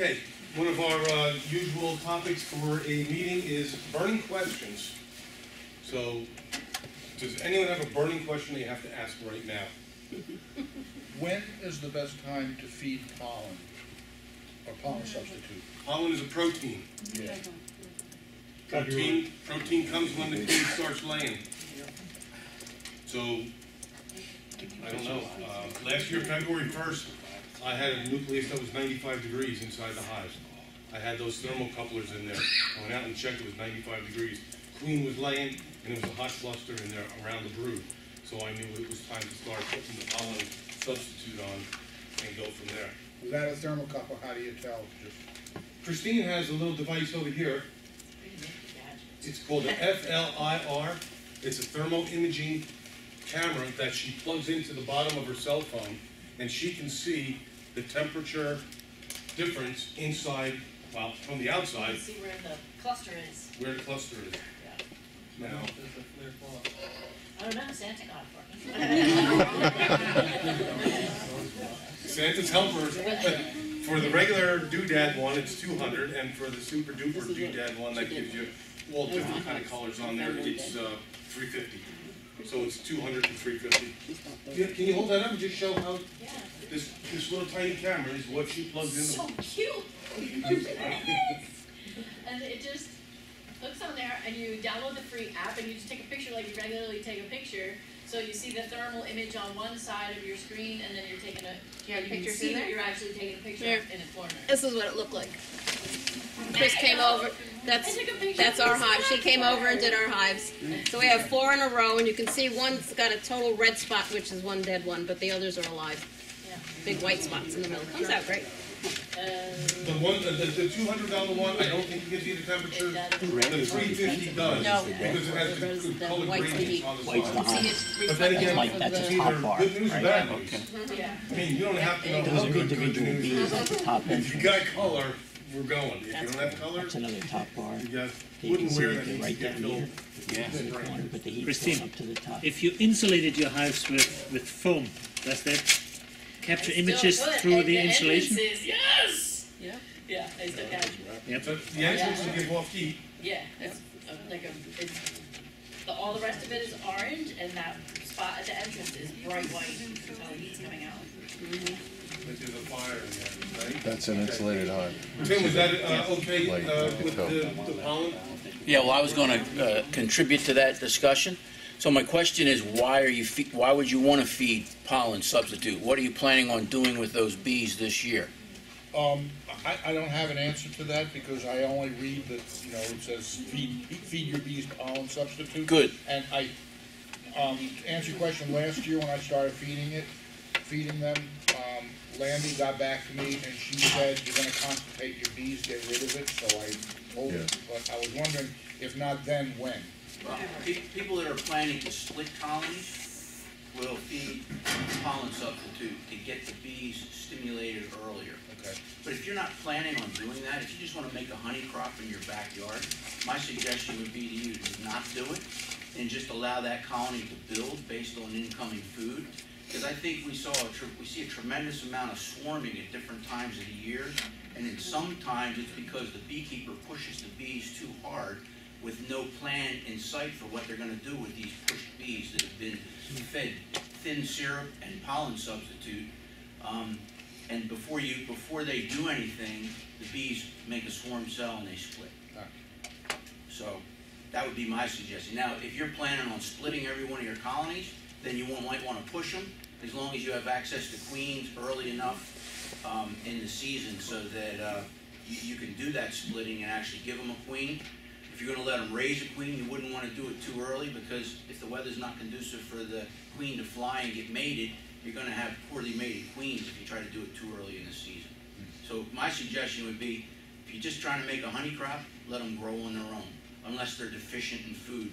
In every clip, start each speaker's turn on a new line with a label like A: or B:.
A: Okay, one of our usual topics for a meeting is burning questions. So, does anyone have a burning question they have to ask right now?
B: When is the best time to feed pollen or pollen substitute?
A: Pollen is a protein.
B: Yeah.
A: Protein comes when the queen starts laying. So, I don't know. Last year, February 1st, I had a nucleus that was 95 degrees inside the hive. I had those thermocouplers in there. I went out and checked, it was 95 degrees. Queen was laying, and there was a hot cluster in there around the brood. So I knew it was time to start putting the pollen substitute on and go from there.
B: Without a thermocouple, how do you tell?
A: Christine has a little device over here. It's called a FLIR. It's a thermal imaging camera that she plugs into the bottom of her cell phone, and she can see the temperature difference inside, well, from the outside.
C: You can see where the cluster is.
A: Where the cluster is.
C: Yeah.
A: Now,
C: I don't know, Santa got it for me.
A: Santa's helper. For the regular doodad one, it's 200, and for the super duper doodad one that gives you all different kind of colors on there, it's 350. So it's 200 and 350. Can you hold that up and just show how this little tiny camera is what she plugs in?
C: So cute! And it just hooks on there, and you download the free app, and you just take a picture like you regularly take a picture. So you see the thermal image on one side of your screen, and then you're taking a.
D: You have pictures
C: see
D: in there?
C: that you're actually taking a picture
D: Here.
C: in a corner.
D: This is what it looked like. Chris came over. That's our hive. She came over and did our hives. So we have 4 in a row, and you can see one's got a total red spot, which is one dead one, but the others are alive.
C: Yeah.
D: Big white spots in the middle. Comes out great.
A: The $200 one, I don't think it gives you the temperature. The 350 does.
D: No.
A: Because it has the color
D: white's the
A: gradients
D: heat.
A: on the
E: White's the
A: side.
E: high.
A: But then again,
E: Like that's
A: it's
E: a top
A: either
E: bar,
A: good news or
E: right?
A: bad news.
E: Okay.
C: Yeah.
A: I mean, you don't have to know
E: Those
A: how
E: are
A: good
E: individual
A: news
E: bees
A: is.
E: at the top
A: If you
E: entrance.
A: got color, we're going. If you don't have color,
E: That's another top bar.
A: you got
E: You can
A: wooden
E: see
A: ware
E: it
A: that needs to
E: right
A: get
E: down
A: filled.
E: here.
A: Yeah.
E: In the corner, but the heat's
F: Christine,
E: going up to the top.
F: if you insulated your house with foam, does that capture
C: I
F: images
C: still put
F: through the
C: entrances,
F: insulation?
C: Yes! Yeah, I still catch.
F: Yep.
A: So the entrance will give off heat.
C: Yeah, it's all the rest of it is orange, and that spot at the entrance is bright white. You can tell the heat's coming out.
A: But there's a fire in there, right?
G: That's an insulated hive.
A: Tim, was that okay
G: Like,
A: with the pollen?
E: Yeah, well, I was going to contribute to that discussion. So my question is, why would you want to feed pollen substitute? What are you planning on doing with those bees this year?
B: I don't have an answer to that because I only read that, it says feed your bees pollen substitute.
E: Good.
B: And to answer your question, last year when I started feeding them, Landy got back to me and she said, you're going to constipate your bees, get rid of it. So I told her, but I was wondering, if not then, when?
E: Well, people that are planning to split colonies will feed pollen substitute to get the bees stimulated earlier.
B: Okay.
E: But if you're not planning on doing that, if you just want to make a honey crop in your backyard, my suggestion would be to you to not do it and just allow that colony to build based on incoming food. Because I think we see a tremendous amount of swarming at different times of the year, and then sometimes it's because the beekeeper pushes the bees too hard with no plan in sight for what they're going to do with these pushed bees that have been fed thin syrup and pollen substitute. And before they do anything, the bees make a swarm cell and they split. So that would be my suggestion. Now, if you're planning on splitting every one of your colonies, then you might want to push them as long as you have access to queens early enough in the season so that you can do that splitting and actually give them a queen. If you're going to let them raise a queen, you wouldn't want to do it too early because if the weather's not conducive for the queen to fly and get mated, you're going to have poorly mated queens if you try to do it too early in the season. So my suggestion would be, if you're just trying to make a honey crop, let them grow on their own, unless they're deficient in food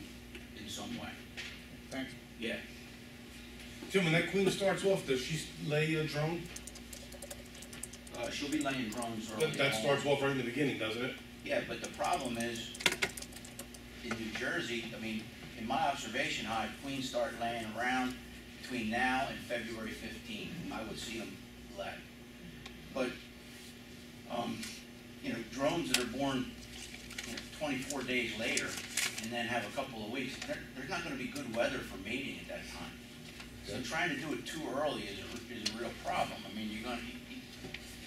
E: in some way.
B: Thanks.
E: Yeah.
A: Tim, when that queen starts off, does she lay a drone?
E: She'll be laying drones early.
A: That starts off right in the beginning, doesn't it?
E: Yeah, but the problem is, in New Jersey, I mean, in my observation hive, queens start laying around between now and February 15th. I would see them lay. But drones that are born 24 days later and then have a couple of weeks, there's not going to be good weather for mating at that time. So trying to do it too early is a real problem. I mean,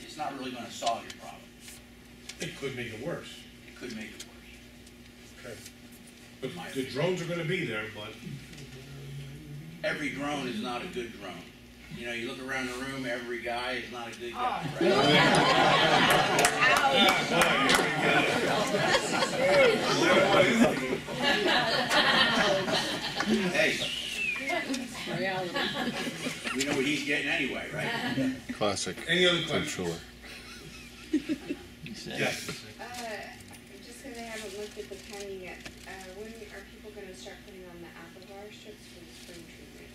E: it's not really going to solve your problem.
A: It could make it worse.
E: It could make it worse.
A: Okay. But the drones are gonna be there, but.
E: Every drone is not a good drone. You look around the room, every guy is not a good guy, right? Hey, we know what he's getting anyway, right?
G: Classic.
A: Any other
G: I'm
A: questions?
G: sure.
A: Yes.
H: Just because I haven't looked at the penny yet, when are people going to start putting on the apple strips for the spring treatment?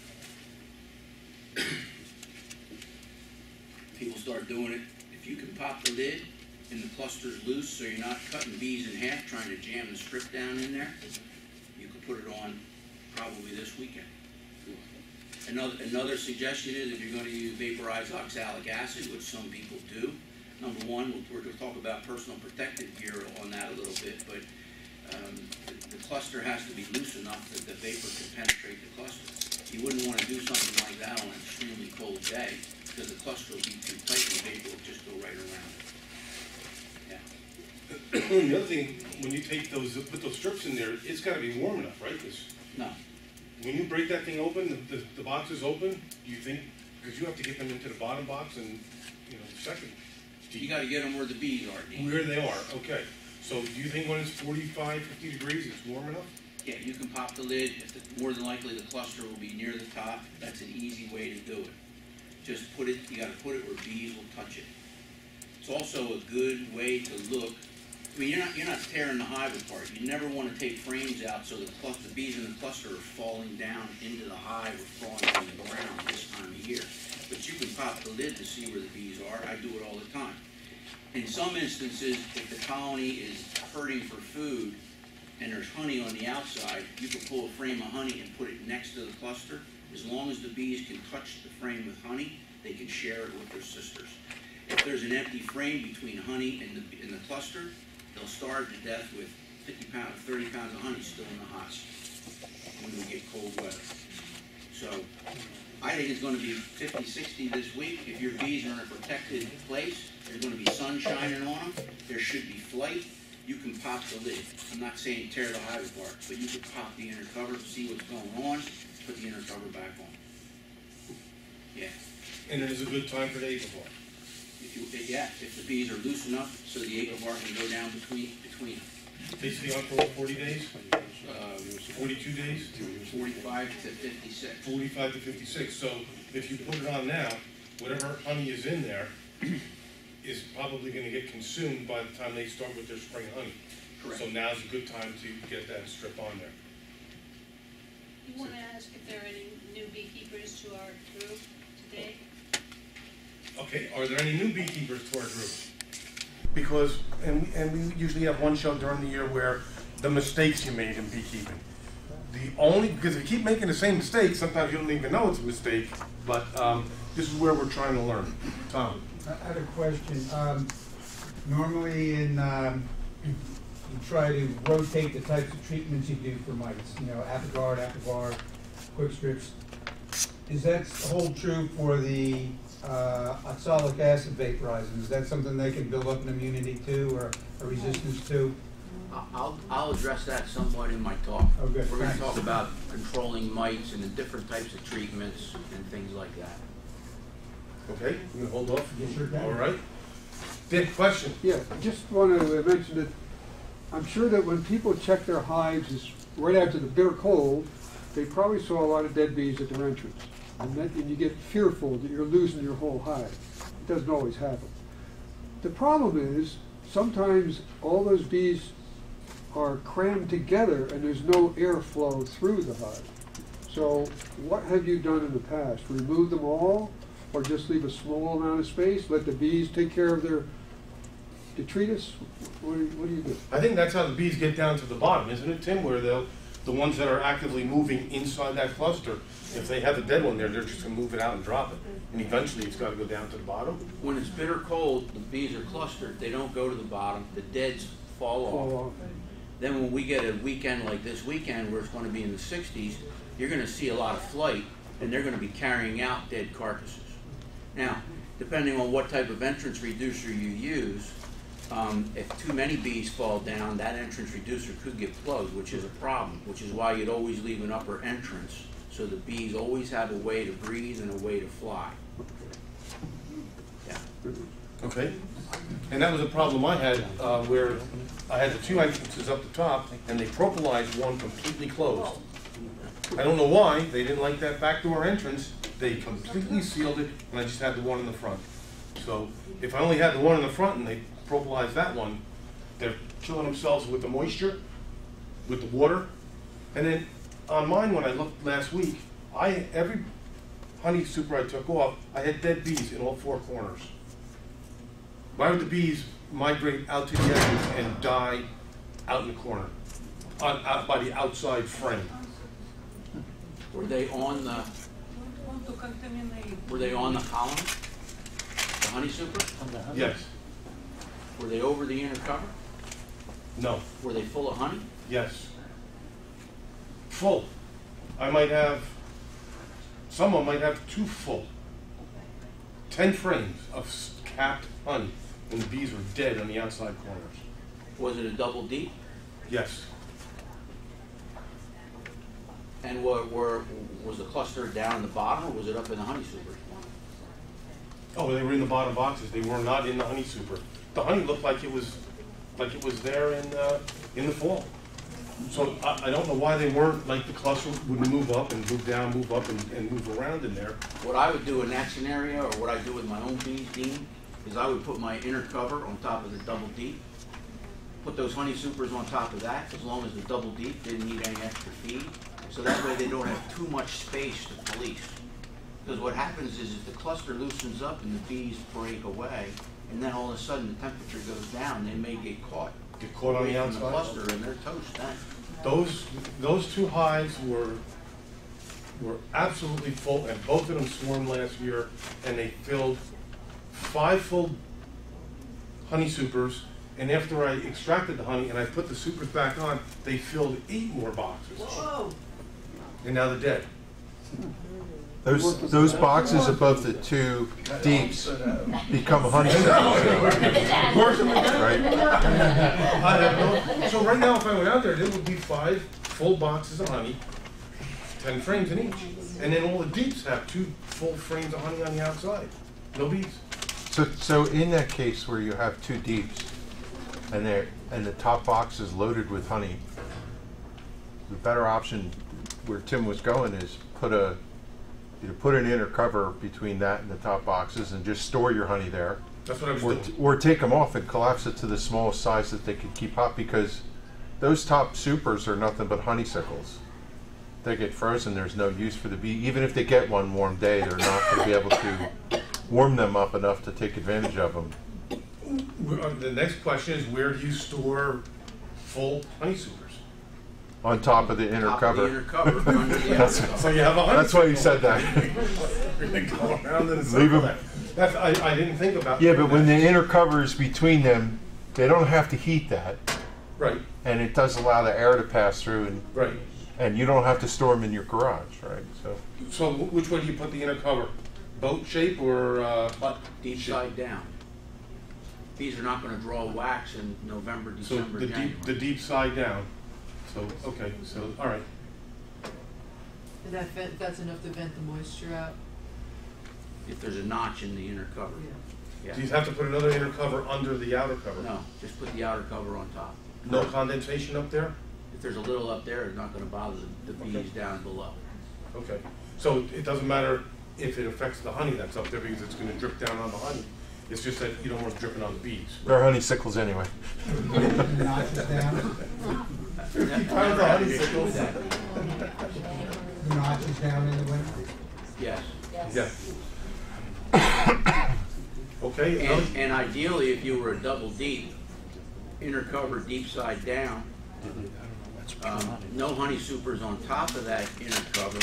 E: People start doing it. If you can pop the lid and the cluster's loose so you're not cutting bees in half trying to jam the strip down in there, you can put it on probably this weekend. Another suggestion is if you're going to use vaporized oxalic acid, which some people do, number one, we're going to talk about personal protective gear on that a little bit, but the cluster has to be loose enough that the vapor can penetrate the cluster. You wouldn't want to do something like that on an extremely cold day because the cluster will be too tight and the vapor will just go right around it. Yeah.
A: The other thing, when you take put those strips in there, it's gotta be warm enough, right? 'Cause
E: No.
A: when you break that thing open, the box is open, do you think, because you have to get them into the bottom box and, second.
E: You got to get them where the bees are, Dean.
A: Where they are, okay. So do you think when it's 45, 50 degrees, it's warm enough?
E: Yeah, you can pop the lid. More than likely the cluster will be near the top. That's an easy way to do it. Just you got to put it where bees will touch it. It's also a good way to look. I mean, you're not tearing the hive apart. You never want to take frames out so the bees in the cluster are falling down into the hive or falling on the ground this time of year. But you can pop the lid to see where the bees are. I do it all the time. In some instances, if the colony is hurting for food and there's honey on the outside, you can pull a frame of honey and put it next to the cluster. As long as the bees can touch the frame with honey, they can share it with their sisters. If there's an empty frame between honey and the cluster, they'll starve to death with 30 pounds of honey still in the hives when we get cold weather. So I think it's going to be 50, 60 this week. If your bees are in a protected place, there's going to be sun shining on them. There should be flight. You can pop the lid. I'm not saying tear the hive apart, but you can pop the inner cover, see what's going on, put the inner cover back on. Yeah.
A: And it is a good time for the apivar.
E: If the bees are loose enough so the apivar can go down between them.
A: Basically on for 40 days? 42 days?
E: 45 to 56.
A: 45 to 56. So if you put it on now, whatever honey is in there is probably going to get consumed by the time they start with their spring honey.
E: Correct.
A: So now's a good time to get that strip on there.
I: You want to ask if there are any new beekeepers to our group today?
A: Okay, are there any new beekeepers to our group? Because, and we usually have one show during the year where the mistakes you made in beekeeping. Because if you keep making the same mistakes, sometimes you don't even know it's a mistake, but this is where we're trying to learn. Tom?
J: I had a question. Normally you try to rotate the types of treatments you do for mites, Apigard, quick strips. Is that hold true for the oxalic acid vaporizers? Is that something they can build up an immunity to or a resistance to?
E: I'll address that somewhat in my talk.
J: Oh, good.
E: We're going to
J: Thanks.
E: talk about controlling mites and the different types of treatments and things like that.
A: Okay, you can hold off?
J: Yes, sir, can.
A: All right. Dick, question?
K: Yeah, I just wanted to mention that I'm sure that when people check their hives right after the bitter cold, they probably saw a lot of dead bees at their entrance. And you get fearful that you're losing your whole hive. It doesn't always happen. The problem is sometimes all those bees are crammed together and there's no airflow through the hive. So what have you done in the past? Remove them all? Or just leave a small amount of space, let the bees take care of their detritus? What do you do?
A: I think that's how the bees get down to the bottom, isn't it, Tim? Where the ones that are actively moving inside that cluster, if they have a dead one there, they're just gonna move it out and drop it. And eventually it's gotta go down to the bottom.
E: When it's bitter cold, the bees are clustered, they don't go to the bottom, the deads fall off. Then when we get a weekend like this weekend where it's gonna be in the 60s, you're gonna see a lot of flight, and they're gonna be carrying out dead carcasses. Now, depending on what type of entrance reducer you use, if too many bees fall down, that entrance reducer could get plugged, which is a problem, which is why you'd always leave an upper entrance, so the bees always have a way to breathe and a way to fly. Yeah.
A: Okay. And that was a problem I had, where I had the two entrances up the top, and they propylized one completely closed. I don't know why, they didn't like that back door entrance, they completely sealed it, and I just had the one in the front. So, if I only had the one in the front and they propylized that one, they're killing themselves with the moisture, with the water. And then, on mine, when I looked last week, every honey super I took off, I had dead bees in all four corners. Why would the bees migrate out to the edges and die out in the corner, out by the outside frame?
E: Were they on the column? The honey super?
A: Yes.
E: Were they over the inner cover?
A: No.
E: Were they full of honey?
A: Yes. Full. I might have, someone might have 2 full. 10 frames of capped honey, and the bees were dead on the outside corners.
E: Was it a double deep?
A: Yes.
E: And was the cluster down in the bottom, or was it up in the honey super?
A: Oh, they were in the bottom boxes. They were not in the honey super. The honey looked like it was there in the fall. So I don't know why they weren't, like the cluster would move up and move down, move up and move around in there.
E: What I would do in that scenario, or what I do with my own bees, Dean, is I would put my inner cover on top of the double deep, put those honey supers on top of that, as long as the double deep didn't need any extra feed. So that way they don't have too much space to police. Because what happens is if the cluster loosens up and the bees break away, and then all of a sudden the temperature goes down, they may get caught.
A: Get caught on the
E: away from
A: outside?
E: cluster, and they're toast then.
A: Those 2 hives were absolutely full, and both of them swarmed last year, and they filled 5 full honey supers, and after I extracted the honey and I put the supers back on, they filled 8 more boxes. Whoa. And now they're dead.
G: Those boxes above the 2 deeps become honeysuckles. Right?
A: I have no, so right now, if I went out there would be 5 full boxes of honey, 10 frames in each. And then all the deeps have 2 full frames of honey on the outside. No bees.
G: So in that case where you have 2 deeps and the top box is loaded with honey, the better option where Tim was going is put an inner cover between that and the top boxes and just store your honey there.
A: That's what I was doing.
G: Or take them off and collapse it to the smallest size that they could keep hot, because those top supers are nothing but honeysuckles. They get frozen, there's no use for the bee. Even if they get one warm day, they're not going to be able to warm them up enough to take advantage of them.
A: The next question is, where do you store full honey supers?
G: On top of the inner cover.
E: The inner cover under the outer cover.
A: So you have a honey
G: That's why you said that.
A: Go around and
G: Leave them.
A: I didn't think about
G: Yeah,
A: that.
G: but when the inner cover is between them, they don't have to heat that.
A: Right.
G: And it does allow the air to pass through, and
A: Right.
G: and you don't have to store them in your garage, right?
A: So which way do you put the inner cover? Boat shape or
E: But deep side down. Bees are not going to draw wax in November,
A: so
E: December,
A: the
E: January.
A: deep side down. So okay, so all right.
L: And that's enough to vent the moisture out?
E: If there's a notch in the inner cover.
L: Yeah.
A: Do you have to put another inner cover under the outer cover?
E: No, just put the outer cover on top.
A: No condensation up there?
E: If there's a little up there, it's not going to bother the bees down below.
A: Okay. So it doesn't matter if it affects the honey that's up there, because it's going to drip down on the honey. It's just that you don't want it dripping on the bees.
G: They're honeysuckles anyway.
J: Notches down.
A: 50 pounds of honeysuckles.
J: Notches down in the winter.
E: Yes.
A: Yeah. Okay.
E: And ideally, if you were a double deep, inner cover deep side down, No honey supers on top of that inner cover,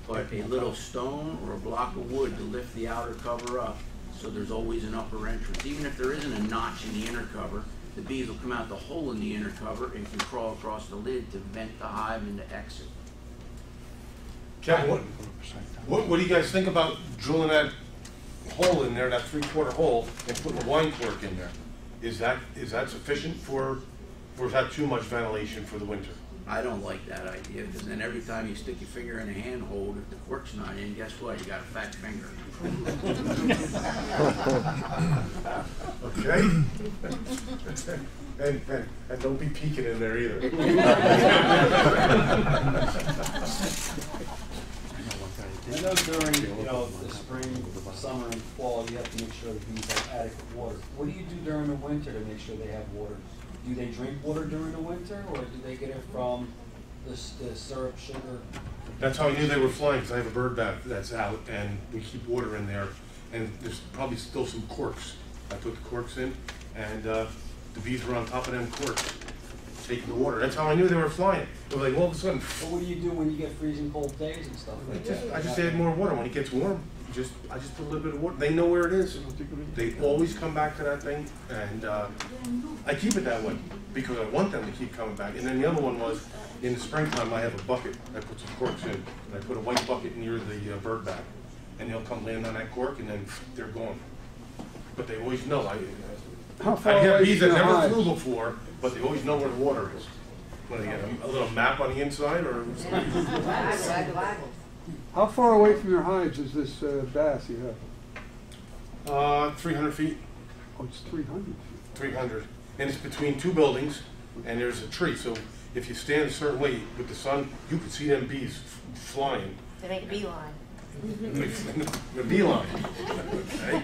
E: but a little stone or a block of wood to lift the outer cover up, so there's always an upper entrance. Even if there isn't a notch in the inner cover, the bees will come out the hole in the inner cover and can crawl across the lid to vent the hive and to exit.
A: Kevin, what do you guys think about drilling that hole in there, that 3/4 hole, and putting a wine cork in there? Is that sufficient for, or is that too much ventilation for the winter?
E: I don't like that idea, because then every time you stick your finger in a handhold, if the cork's not in, guess what? You got a fat finger.
A: Okay? and don't be peeking in there either.
M: I know during, the spring, summer, and fall, you have to make sure the bees have adequate water. What do you do during the winter to make sure they have water? Do they drink water during the winter, or do they get it from the syrup, sugar?
A: That's how I knew they were flying, because I have a bird bath that's out, and we keep water in there, and there's probably still some corks. I put the corks in, and the bees were on top of them corks, taking the water. That's how I knew they were flying. They were like, all of a sudden.
M: But what do you do when you get freezing cold days and stuff like that?
A: I just add more water. When it gets warm, I just put a little bit of water. They know where it is. They always come back to that thing, and I keep it that way because I want them to keep coming back. And then the other one was, in the springtime, I have a bucket. I put some corks in, and I put a white bucket near the bird bath, and they'll come land on that cork, and then they're gone. But they always know.
K: How far
A: I have
K: away
A: bees
K: from
A: that
K: the
A: never
K: hives?
A: flew before, but they always know where the water is. What do they get, a little map on the inside, or?
K: How far away from your hives is this bath you have?
A: 300 feet.
K: Oh, it's 300 feet.
A: 300. And it's between two buildings, and there's a tree. So if you stand a certain way with the sun, you can see them bees flying.
N: They make beeline.
A: The beeline. Okay.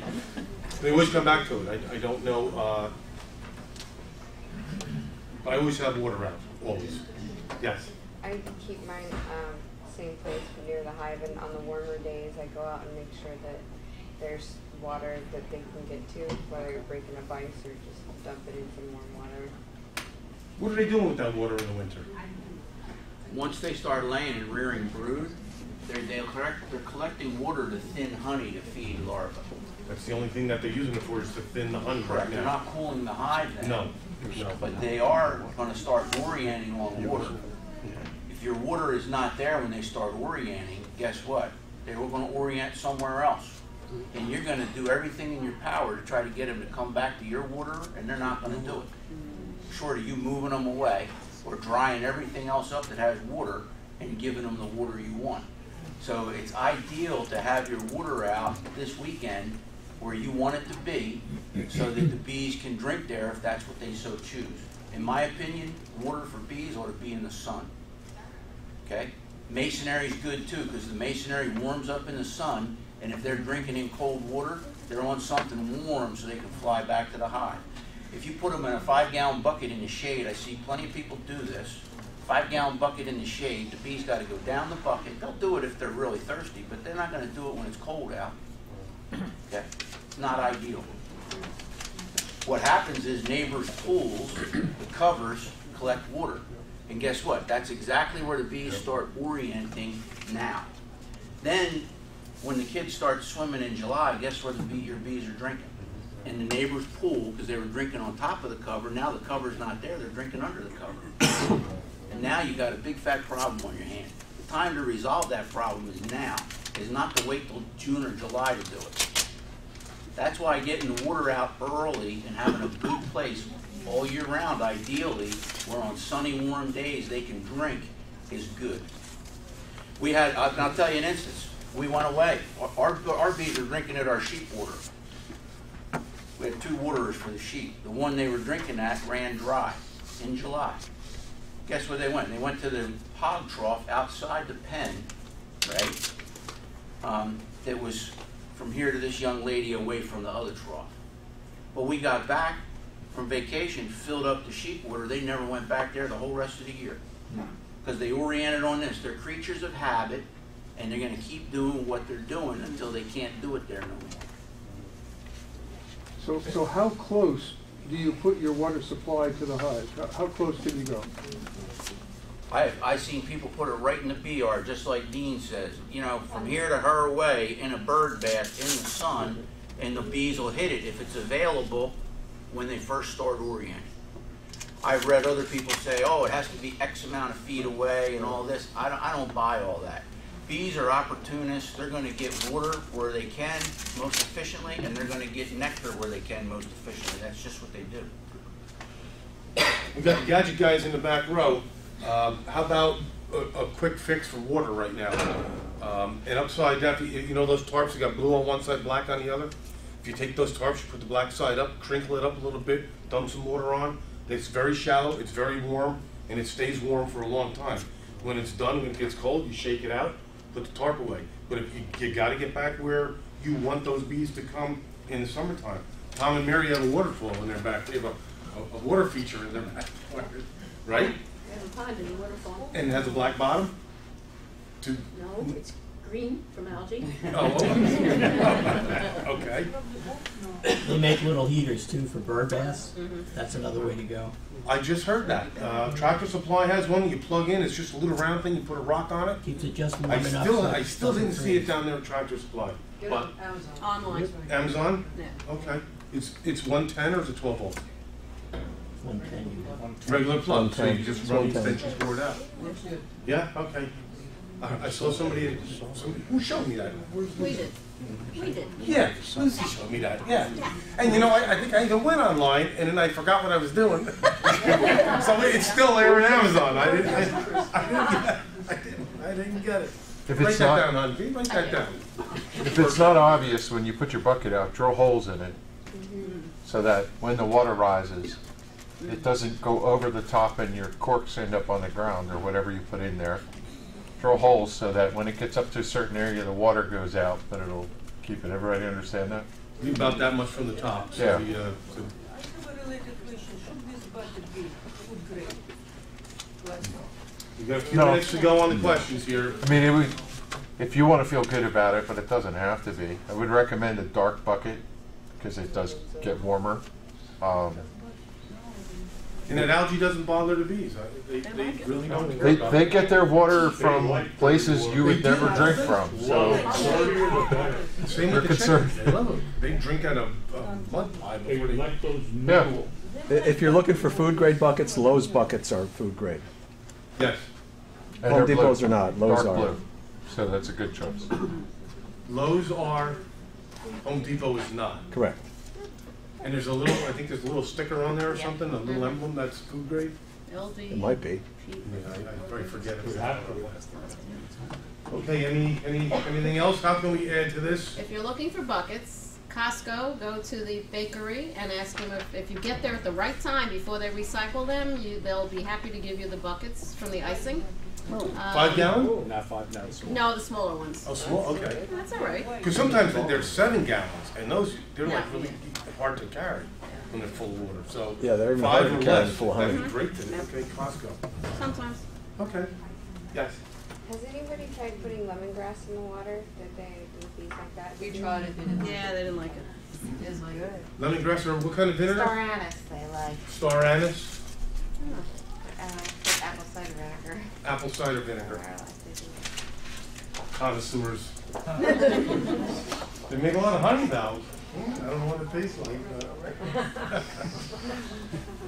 A: They always come back to it. I don't know. But I always have water out. Always. Yes.
H: I keep mine same place near the hive, and on the warmer days I go out and make sure that there's water that they can get to, whether you're breaking up ice or just dump it in some warm water.
A: What are they doing with that water in the winter?
E: Once they start laying and rearing brood, they're collecting water to thin honey to feed larvae.
A: That's the only thing that they're using it for, is to thin the honey right now.
E: They're not cooling the hive then.
A: No.
E: But they are going to start orienting on water. If your water is not there when they start orienting, guess what? They were going to orient somewhere else. And you're going to do everything in your power to try to get them to come back to your water, and they're not going to do it. Short of you moving them away or drying everything else up that has water and giving them the water you want. So it's ideal to have your water out this weekend where you want it to be, so that the bees can drink there if that's what they so choose. In my opinion, water for bees ought to be in the sun. Okay? Masonry is good too, because the masonry warms up in the sun, and if they're drinking in cold water, they're on something warm so they can fly back to the hive. If you put them in a 5-gallon bucket in the shade, I see plenty of people do this, 5-gallon bucket in the shade, the bees got to go down the bucket. They'll do it if they're really thirsty, but they're not going to do it when it's cold out. Okay? It's not ideal. What happens is neighbors' pools, the covers, collect water. And guess what? That's exactly where the bees start orienting now. Then, when the kids start swimming in July, guess where your bees are drinking? In the neighbor's pool, because they were drinking on top of the cover. Now the cover's not there, they're drinking under the cover. And now you got a big fat problem on your hand. The time to resolve that problem is now, is not to wait till June or July to do it. That's why getting the water out early and having a good place all year round, ideally, where on sunny, warm days they can drink, is good. We had, I'll tell you an instance. We went away. Our bees are drinking at our sheep water. We had 2 waterers for the sheep. The one they were drinking at ran dry in July. Guess where they went? They went to the hog trough outside the pen, right? That was from here to this young lady away from the other trough. But we got back from vacation, filled up the sheep water. They never went back there the whole rest of the year. Because they oriented on this. They're creatures of habit, and they're going to keep doing what they're doing until they can't do it there no more.
K: So how close do you put your water supply to the hive? How close can you go?
E: I seen people put it right in the bee yard, just like Dean says. You know, from here to her away in a bird bath in the sun, and the bees will hit it if it's available when they first start orienting. I've read other people say, oh, it has to be X amount of feet away and all this. I don't buy all that. Bees are opportunists. They're going to get water where they can most efficiently, and they're going to get nectar where they can most efficiently. That's just what they do.
A: We've got the gadget guys in the back row. How about a quick fix for water right now? And upside down, you know those tarps that got blue on one side, black on the other? If you take those tarps, you put the black side up, crinkle it up a little bit, dump some water on. It's very shallow, it's very warm, and it stays warm for a long time. When it's done, when it gets cold, you shake it out, put the tarp away. But if you got to get back where you want those bees to come in the summertime. Tom and Mary have a water flow in their back. They have a water feature in their back, right?
C: We have a pond in the waterfall.
A: And it has a black bottom?
C: No, it's green from algae.
A: Oh, okay.
N: They make little heaters too for bird baths. That's another way to go.
A: I just heard that. Tractor Supply has one you plug in. It's just a little round thing. You put a rock on it.
N: Keeps it just warm
A: I
N: enough.
A: still didn't see it down there at Tractor Supply. But
D: Online.
A: Amazon?
D: Yeah.
A: Okay. It's 110 or is it 12 volt?
N: 110.
A: Regular plug. So you just run the
G: 110.
A: extensions board out. Yeah. Okay. I saw somebody. Who showed me that?
D: We did. We did.
A: Yeah, Lucy showed me that. Yeah. And you know, I think I even went online and then I forgot what I was doing. So it's still there in Amazon. I didn't get it.
G: If
A: Write
G: it's
A: that
G: not,
A: down, hon. Write that down.
G: if it's not obvious when you put your bucket out, drill holes in it so that when the water rises, it doesn't go over the top and your corks end up on the ground or whatever you put in there. Drill holes so that when it gets up to a certain area, the water goes out, but it'll keep it. Everybody understand that?
A: Be about that much from the top. So
G: Yeah.
A: the,
L: I have a related question. Should this bucket be food grade?
A: you got a few
G: No.
A: minutes to go on the questions here.
G: I mean, if you want to feel good about it, but it doesn't have to be. I would recommend a dark bucket because it does get warmer.
A: And that algae doesn't bother the bees. They really don't care about
G: They
A: it.
G: get their water from places you would
A: They do.
G: never drink from. So
A: Same
G: they're
A: with the
G: concerned.
A: chickens. They love them. They drink out of mud pie before they
G: Yeah.
O: If you're looking for food grade buckets, Lowe's buckets are food grade.
A: Yes.
G: And
O: Home
G: they're
O: Depot's
G: blue.
O: are not, Lowe's
G: Dark
O: are.
G: blue. So that's a good choice.
A: Lowe's are, Home Depot is not.
O: Correct.
A: And there's a little, I think there's a little sticker on there or something, a little emblem that's food grade.
D: LD.
O: It might be.
A: Yeah, I probably forget it. Okay, anything else? How can we add to this?
D: If you're looking for buckets, Costco, go to the bakery and ask them if you get there at the right time before they recycle them, they'll be happy to give you the buckets from the icing.
A: 5 gallon?
O: Not 5, no, it's
D: No, the smaller ones.
A: Oh, small, okay.
D: That's all right.
A: Because sometimes they're 7 gallons, and those, they're like
D: Yeah.
A: really hard to carry when they're full of water, so.
O: Yeah, they're even
A: 5
O: harder
A: or
O: to carry
A: less,
O: than full of honey.
A: that'd be great then, okay, Costco.
D: Sometimes.
A: Okay, yes.
H: Has anybody tried putting lemongrass in the water? Did bees like that?
L: We tried it, they didn't like it.
D: Yeah, they didn't like it.
L: It's like good.
A: Lemongrass or what kind of vinegar?
H: Star anise they like.
A: Star anise,
H: With apple cider vinegar.
A: apple cider vinegar, connoisseurs. They make a lot of honey though. I don't know what it tastes like.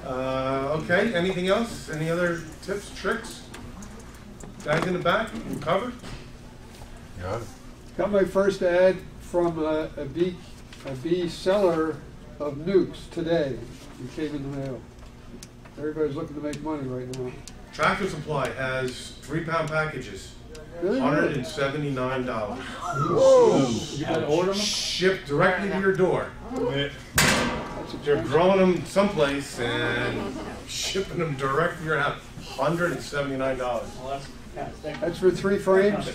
A: Okay, anything else? Any other tips, tricks? Guys in the back, you covered?
G: Yeah.
K: Got my first ad from a bee seller of nukes today. It came in the mail. Everybody's looking to make money right now.
A: Tractor Supply has 3-pound packages,
K: Really?
A: $179.
K: Whoa!
A: You gotta order them? Shipped directly to your door. They're growing them someplace and shipping them direct to your house. $179.
K: That's for 3 frames?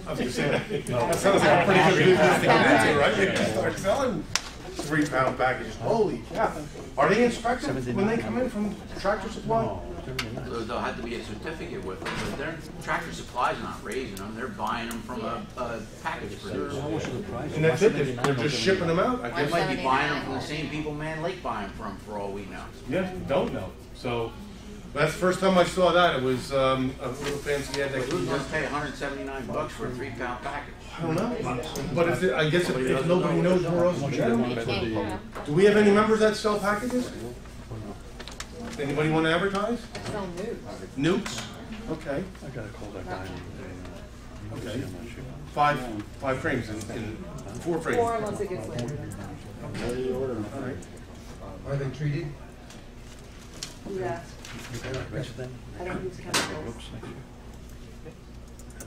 A: I was gonna say, that sounds like a pretty good business to get into, right? You can start selling 3-pound packages. Holy cow. Are they inspected when they come in from Tractor Supply?
E: There'll have to be a certificate with them, but their Tractor Supply's not raising them, they're buying them from a package producer.
A: And that's it, they're just shipping them out, I
E: They
A: guess.
E: might be buying them from the same people Man Lake buying from, for all we know.
A: Yeah, don't know. So, That's the first time I saw that. It was a little fancy ad that
E: Who's gonna pay $179 for a 3-pound package?
A: I don't know. But I guess if nobody knows, where else would you? Do we have any members that sell packages? Anybody want to advertise?
H: I sell nukes.
A: Nukes? Okay.
P: I gotta call that guy.
A: Okay. Five frames in 4 frames.
H: 4 once it gets later.
A: Okay. All right.
J: Are they treated?
H: Yeah. I don't use chemicals.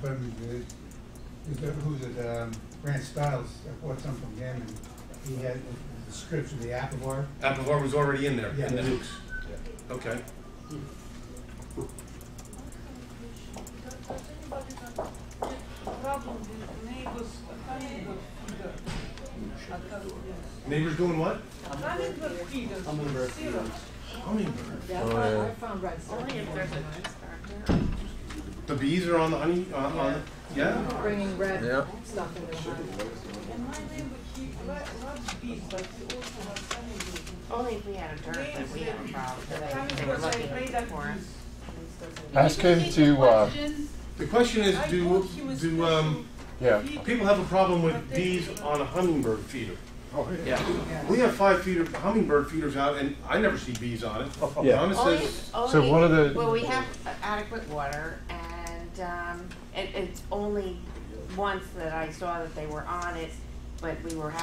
J: But who's it, Grant Stiles, I bought some from him, and he had the strips of the Apivar.
A: Apivar was already in there,
J: Yeah.
A: in the nukes. Okay.
L: Problem with neighbors, hummingbird feeder.
A: Neighbors doing what?
L: Hummingbird feeders.
M: Hummingbird
L: Syrup.
A: Hummingbird.
H: Yeah, I found red stuff.
C: Only if there's a
A: The bees are on the honey, yeah?
H: Bringing red
G: Yeah.
H: stuff into the hive.
L: And my neighbor, he loves bees, but he also has hummingbird.
Q: Only if we had a dirt that we have a problem, so they were
L: Hummingbirds are
Q: looking
L: afraid of
Q: for
L: bees.
Q: us.
G: Ask him to,
A: The question is, do
G: yeah.
A: people have a problem with bees on a hummingbird feeder?
G: Oh,
E: Yeah.
A: We have 5 hummingbird feeders out, and I never see bees on it.
G: Yeah.
A: Donna says,
G: So one of the-
Q: Well, we have adequate water, and it's only once that I saw that they were on it, but we were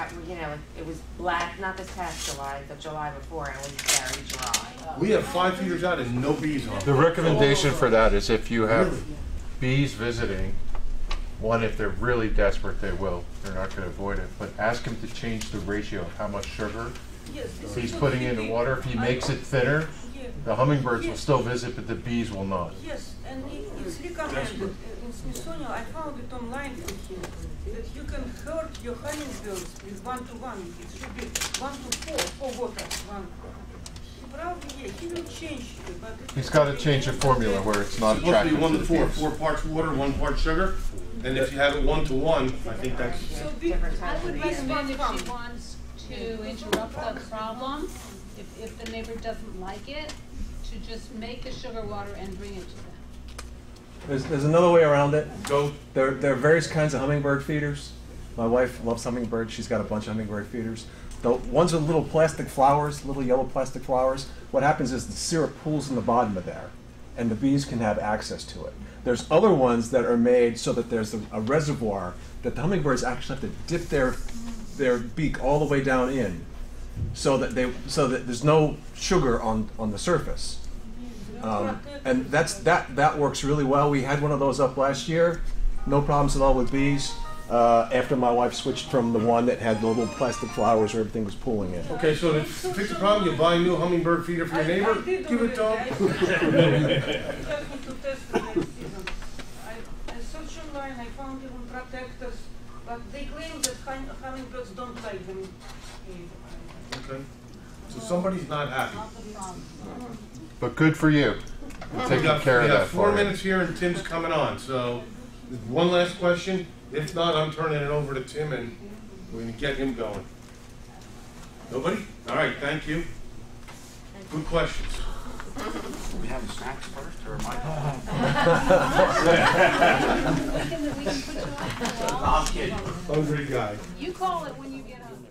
Q: it was black, not this past July, the July before, and it was very dry.
A: we have 5 feeders out and no bees on
G: The
A: it.
G: recommendation for that is if you have bees visiting, one, if they're really desperate, they will. They're not going to avoid it. But ask him to change the ratio of how much sugar he's putting in the water. If he makes it thinner, the hummingbirds will still visit, but the bees will not.
L: Yes, and it's recommended. In Smithsonian, I found it online from him, that you can herd your hummingbirds with 1-to-1. It should be 1-to-4 for water. Probably, yeah, he will change it, but
G: He's got to change the formula where it's not
A: It's supposed to be
G: attractive
A: 1
G: to
A: to
G: the
A: 4,
G: bees.
A: 4 parts water, 1 part sugar. And if you have it 1-to-1, I think that's,
L: so
I: I would recommend if she wants to interrupt the problem, if the neighbor doesn't like it, to just make a sugar water and bring it to them.
O: There's another way around it.
A: go,
O: There are various kinds of hummingbird feeders. My wife loves hummingbirds. She's got a bunch of hummingbird feeders. The ones with little plastic flowers, little yellow plastic flowers, what happens is the syrup pools in the bottom of there, and the bees can have access to it. There's other ones that are made so that there's a reservoir that the hummingbirds actually have to dip their beak all the way down in, so that there's no sugar on the surface. And that works really well. We had one of those up last year, no problems at all with bees. After my wife switched from the one that had the little plastic flowers where everything was pooling in.
A: okay, so to fix the problem, you buy a new hummingbird feeder for your neighbor, give it to him.
L: to test the next season. I searched online, I found even protectors, but they claim that hummingbirds don't like them.
A: Okay, so somebody's not happy.
G: But good for you. You're taking care of
A: We
G: that
A: have 4
G: for
A: minutes here and Tim's coming on, so one last question. If not, I'm turning it over to Tim and we're gonna get him going. Nobody? All right, thank you. Good questions.
E: We having snacks first, or am I?
I: We can put you on for a while.
E: I'm kidding.
A: Hungry guy.
I: You call it when you get home.